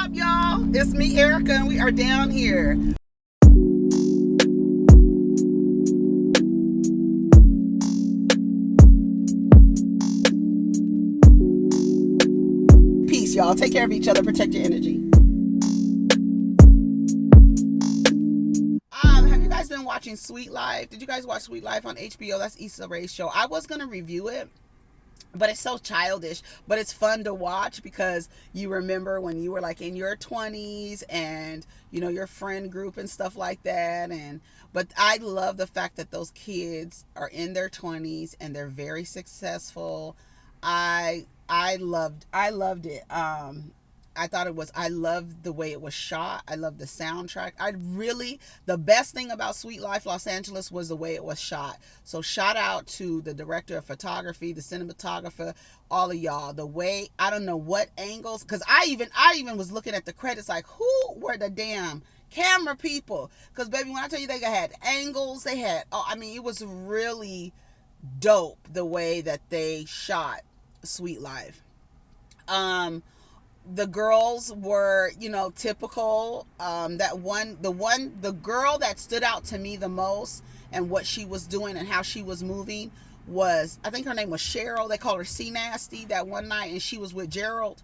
up, y'all? It's me, Erica, and we are down here. Peace, y'all. Take care of each other. Protect your energy. Have you guys been watching Sweet Life? Did you guys watch Sweet Life on HBO? That's Issa Rae's show. I was going to review it, but it's so childish, but it's fun to watch because you remember when you were like in your 20s and you know your friend group and stuff like that. But I love the fact that those kids are in their 20s and they're very successful. I loved it. I loved the way it was shot. I loved the soundtrack. The best thing about Sweet Life Los Angeles was the way it was shot. So shout out to the director of photography, the cinematographer, all of y'all. The way, I don't know what angles, because I even was looking at the credits like, who were the damn camera people? Because baby, when I tell you they had angles, it was really dope the way that they shot Sweet Life. The girls were, typical. The girl that stood out to me the most and what she was doing and how she was moving was, I think her name was Cheryl. They called her C Nasty that one night, and she was with Gerald.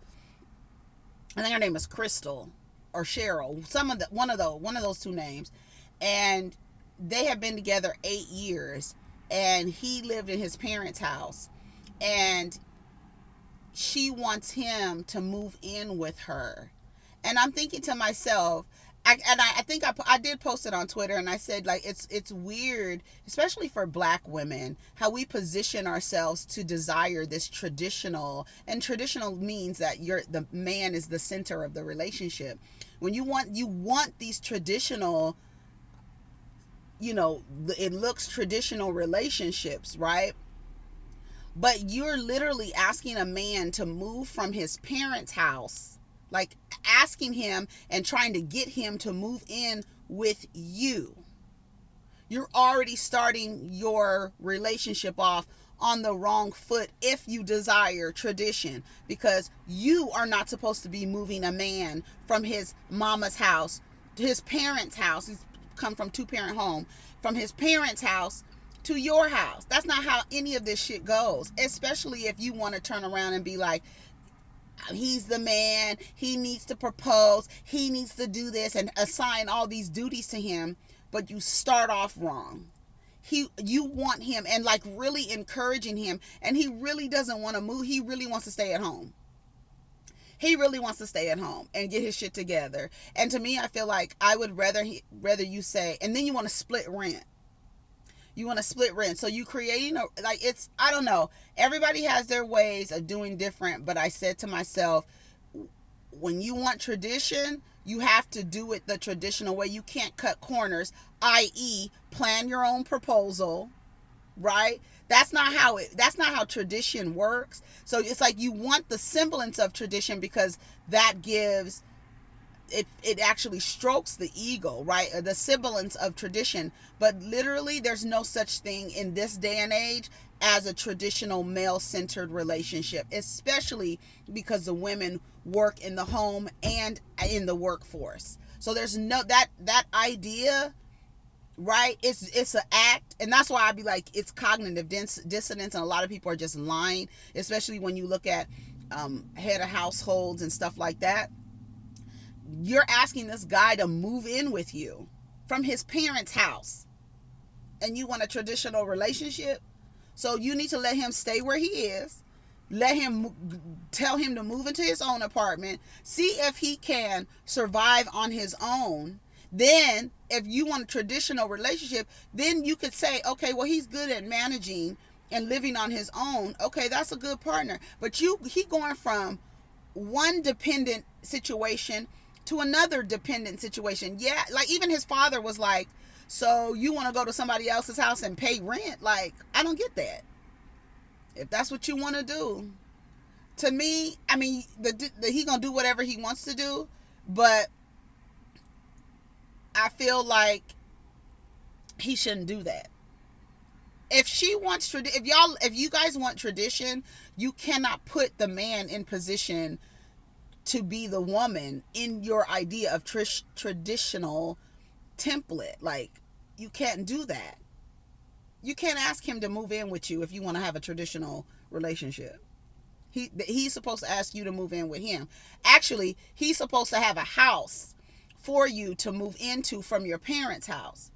I think her name is Crystal or Cheryl. One of those two names, and they had been together 8 years, and he lived in his parents' house, and she wants him to move in with her. And I'm thinking to myself, I think I did post it on Twitter, and I said, like, it's weird, especially for black women, how we position ourselves to desire this traditional, and traditional means that the man is the center of the relationship. When you want these traditional, it looks traditional relationships, right? But you're literally asking a man to move from his parents' house, like asking him and trying to get him to move in with you. You're already starting your relationship off on the wrong foot if you desire tradition, because you are not supposed to be moving a man from his mama's house to his parents' house. He's come from 2-parent home, from his parents' house to your house. That's not how any of this shit goes, especially if you want to turn around and be like, he's the man, he needs to propose, he needs to do this, and assign all these duties to him. But you start off wrong. You want him, and like really encouraging him, and he really doesn't want to move. He really wants to stay at home. He really wants to stay at home and get his shit together. And to me, I feel like I would rather you say, and then you want to split rent. You want to split rent. So you creating I don't know. Everybody has their ways of doing different. But I said to myself, when you want tradition, you have to do it the traditional way. You can't cut corners, i.e. plan your own proposal, right? That's not how tradition works. So it's like you want the semblance of tradition because that gives it actually strokes the ego, right? The semblance of tradition. But literally, there's no such thing in this day and age as a traditional male-centered relationship, especially because the women work in the home and in the workforce. So there's no that idea, right? It's an act, and that's why I'd be like, it's cognitive dissonance, and a lot of people are just lying, especially when you look at head of households and stuff like that. You're asking this guy to move in with you from his parents' house, and you want a traditional relationship. So you need to let him stay where he is. Tell him to move into his own apartment. See if he can survive on his own. Then if you want a traditional relationship, then you could say, okay, well, he's good at managing and living on his own. Okay, that's a good partner. But he going from one dependent situation to another dependent situation. Yeah, like even his father was like, so you want to go to somebody else's house and pay rent? Like, I don't get that. If that's what you want to do. To me, I mean, he gonna do whatever he wants to do, but I feel like he shouldn't do that. If you guys want tradition, you cannot put the man in position to be the woman in your idea of traditional template. Like, you can't do that. You can't ask him to move in with you if you want to have a traditional relationship. He's supposed to ask you to move in with him. Actually, he's supposed to have a house for you to move into from your parents' house.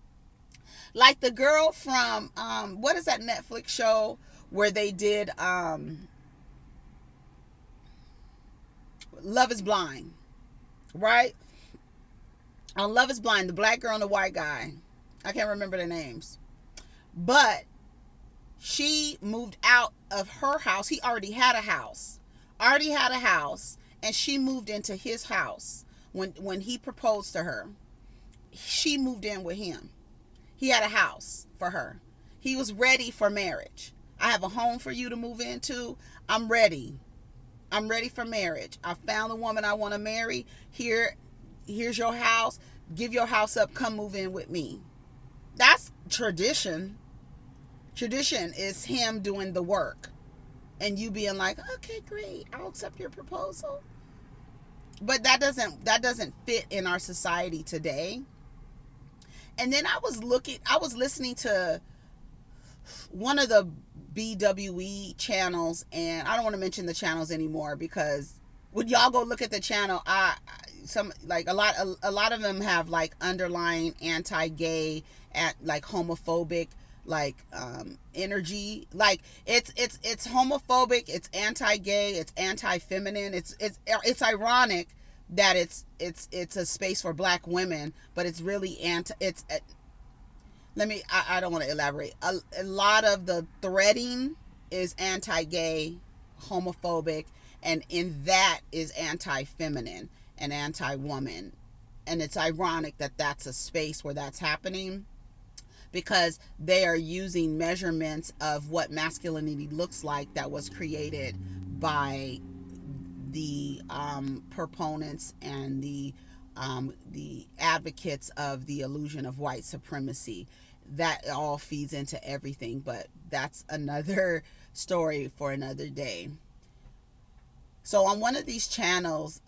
Like the girl from what is that Netflix show where they did Love is Blind, right? On Love is Blind, the black girl and the white guy, I can't remember their names, but she moved out of her house. He already had a house, and she moved into his house when he proposed to her. She moved in with him. He had a house for her. He was ready for marriage. I have a home for you to move into. I'm ready. I'm ready for marriage. I found the woman I want to marry. Here's your house. Give your house up. Come move in with me. That's tradition. Tradition is him doing the work and you being like, okay, great, I'll accept your proposal. But that doesn't fit in our society today. And then I was listening to one of the BWE channels, and I don't want to mention the channels anymore because when y'all go look at the channel, a lot of them have like underlying anti-gay, like homophobic, like energy. Like it's homophobic, it's anti-gay, it's anti-feminine. It's ironic that it's a space for black women, but it's really I don't want to elaborate. A lot of the threading is anti-gay, homophobic, and in that is anti-feminine and anti-woman. And it's ironic that that's a space where that's happening, because they are using measurements of what masculinity looks like that was created by the proponents and the advocates of the illusion of white supremacy. That all feeds into everything, but that's another story for another day. So on one of these channels,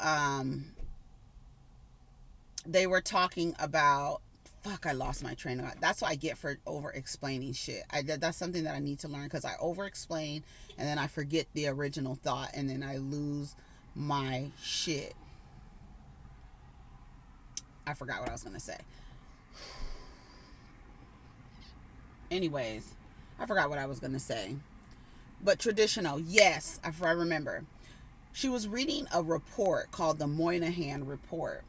they were talking about, I lost my train of thought. That's what I get for over explaining shit. That's something that I need to learn, because I over explain and then I forget the original thought and then I lose my shit. I forgot what I was going to say. Anyways, I forgot what I was going to say. But traditional, yes, I remember. She was reading a report called the Moynihan Report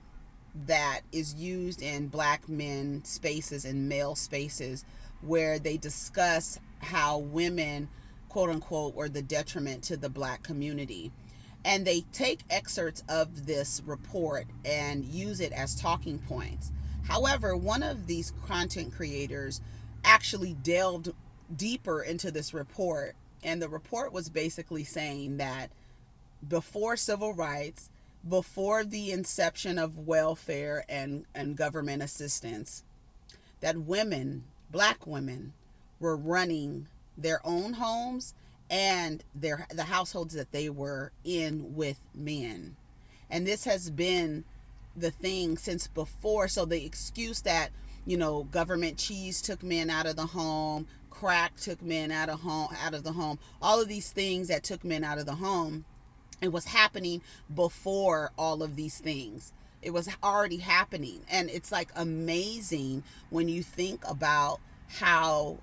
that is used in black men spaces and male spaces, where they discuss how women, quote unquote, were the detriment to the black community. And they take excerpts of this report and use it as talking points. However, one of these content creators actually delved deeper into this report, and the report was basically saying that before civil rights, before the inception of welfare and government assistance, that women, black women, were running their own homes and the households that they were in with men. And this has been the thing since before. So the excuse that, government cheese took men out of the home, crack took men out of the home, all of these things that took men out of the home, it was happening before all of these things. It was already happening. And it's like amazing when you think about how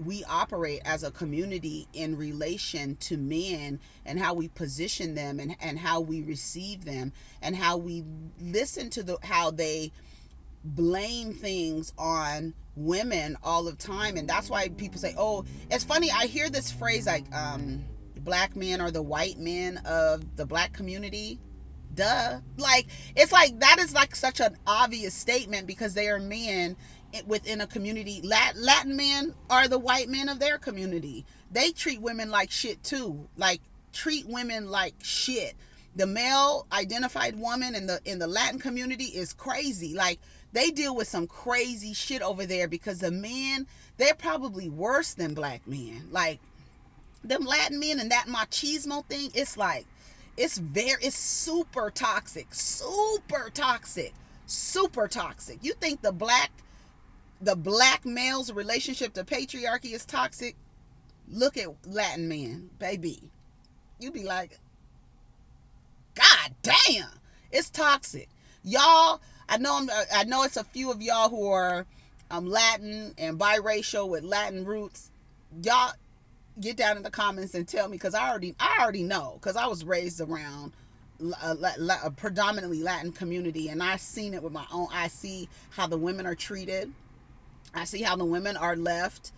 we operate as a community in relation to men, and how we position them, and how we receive them, and how we listen to how they blame things on women all the time. And that's why people say, oh, it's funny, I hear this phrase like black men are the white men of the black community. Duh. Like, it's like that is like such an obvious statement, because they are men within a community. Latin men are the white men of their community. They treat women like shit too. Like, treat women like shit. The male identified woman in the Latin community is crazy. Like, they deal with some crazy shit over there, because the men, they're probably worse than black men. Like, them Latin men and that machismo thing, it's like, It's super toxic, super toxic, super toxic. You think the black male's relationship to patriarchy is toxic? Look at Latin men, baby. You be like, God damn, it's toxic, y'all. I know it's a few of y'all who are Latin and biracial with Latin roots. Y'all get down in the comments and tell me, because I already know, because I was raised around a predominantly Latin community, and I've seen it with my own. I see how the women are treated. I see how the women are left,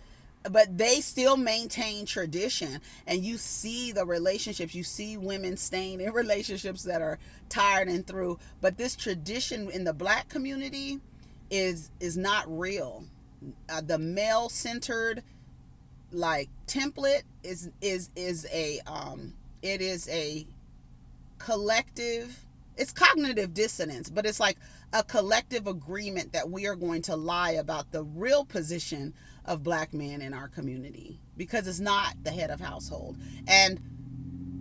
but they still maintain tradition. And you see the relationships. You see women staying in relationships that are tired and through. But this tradition in the black community is not real. The male centered like template is a it is a collective, it's cognitive dissonance, but it's like a collective agreement that we are going to lie about the real position of black men in our community, because it's not the head of household. And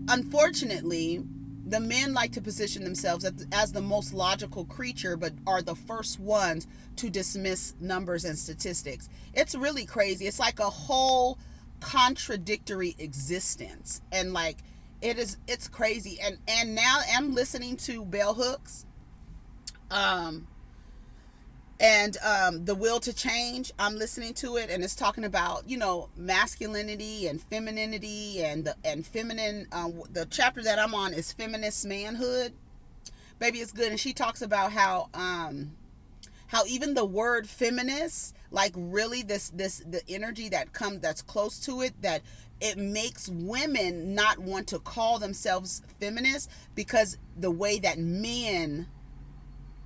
unfortunately, the men like to position themselves as the most logical creature, but are the first ones to dismiss numbers and statistics. It's really crazy. It's like a whole contradictory existence. And like, it's crazy. And now I'm listening to Bell Hooks, and The Will to Change. I'm listening to it, and it's talking about, masculinity and femininity, and feminine. The chapter that I'm on is feminist manhood. Baby, it's good. And she talks about how even the word feminist, like really the energy that's close to it, that it makes women not want to call themselves feminists, because the way that men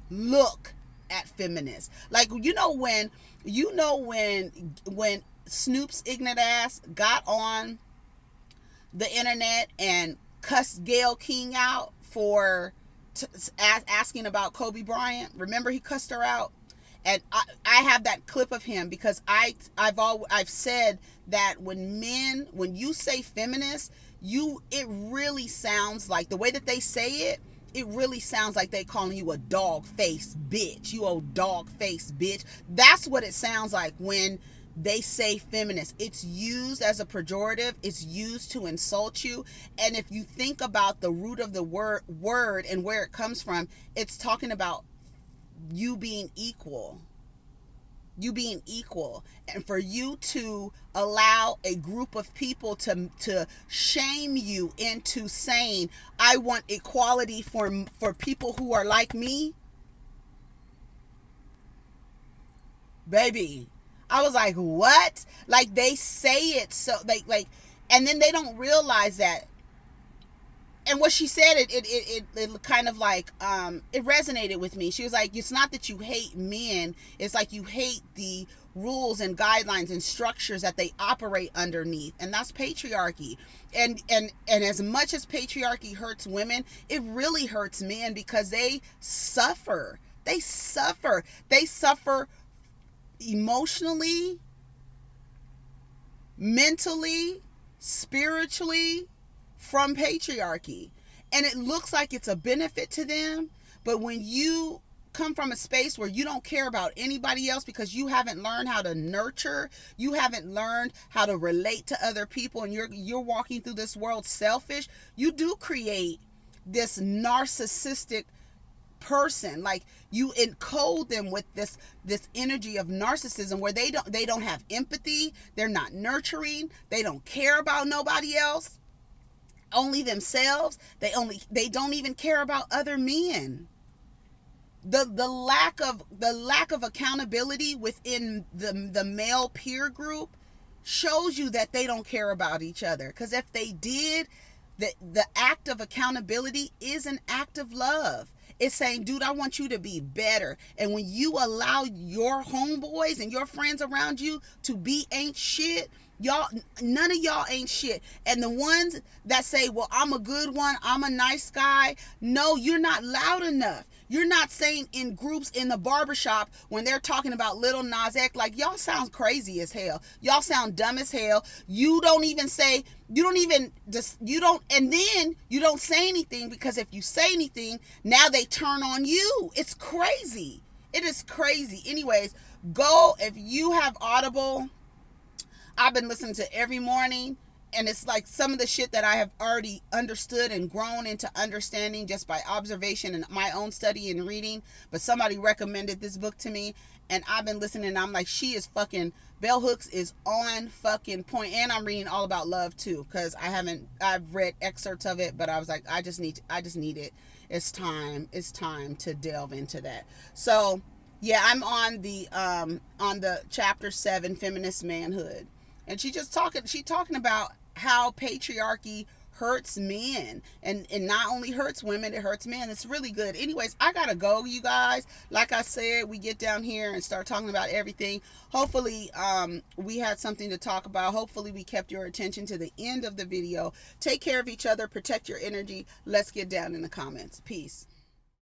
look at feminists. Like, when Snoop's ignorant ass got on the internet and cussed Gayle King out for asking about Kobe Bryant. Remember, he cussed her out. And I have that clip of him, because I've said that when you say feminist, it really sounds like, the way that they say it really sounds like they calling you a dog-faced bitch. You old dog-faced bitch. That's what it sounds like when they say feminist. It's used as a pejorative. It's used to insult you. And if you think about the root of the word and where it comes from, it's talking about you being equal. You being equal. And for you to allow a group of people to shame you into saying, I want equality for people who are like me. Baby, I was like, what? Like, they say it so and then they don't realize that. And what she said, it kind of like, it resonated with me. She was like, it's not that you hate men, it's like you hate the rules and guidelines and structures that they operate underneath. And that's patriarchy. And as much as patriarchy hurts women, it really hurts men, because they suffer. They suffer emotionally, mentally, spiritually, from patriarchy. And it looks like it's a benefit to them, but when you come from a space where you don't care about anybody else, because you haven't learned how to nurture, you haven't learned how to relate to other people, and you're walking through this world selfish, you do create this narcissistic person. Like, you encode them with this energy of narcissism, where they don't have empathy, they're not nurturing, they don't care about nobody else, only themselves. They don't even care about other men. The lack of accountability within the male peer group shows you that they don't care about each other. Because if they did, the act of accountability is an act of love. It's saying, dude, I want you to be better. And when you allow your homeboys and your friends around you to be ain't shit, Y'all, none of y'all ain't shit. And the ones that say, well, I'm a good one, I'm a nice guy, no, you're not loud enough. You're not saying in groups in the barbershop when they're talking about Little Nas X, like, y'all sound crazy as hell. Y'all sound dumb as hell. You don't even say, and then you don't say anything, because if you say anything, now they turn on you. It's crazy. It is crazy. Anyways, go, if you have Audible, I've been listening to every morning, and it's like some of the shit that I have already understood and grown into understanding just by observation and my own study and reading. But somebody recommended this book to me, and I've been listening, and I'm like, she is fucking, Bell Hooks is on fucking point. And I'm reading all about love too, because I've read excerpts of it, but I was like, I just need it. It's time to delve into that. So yeah, I'm on the chapter 7, Feminist Manhood. And she's talking about how patriarchy hurts men, and not only hurts women, it hurts men. It's really good. Anyways, I gotta go, you guys. Like I said, we get down here and start talking about everything. Hopefully we had something to talk about. Hopefully we kept your attention to the end of the video. Take care of each other, protect your energy. Let's get down in the comments. Peace.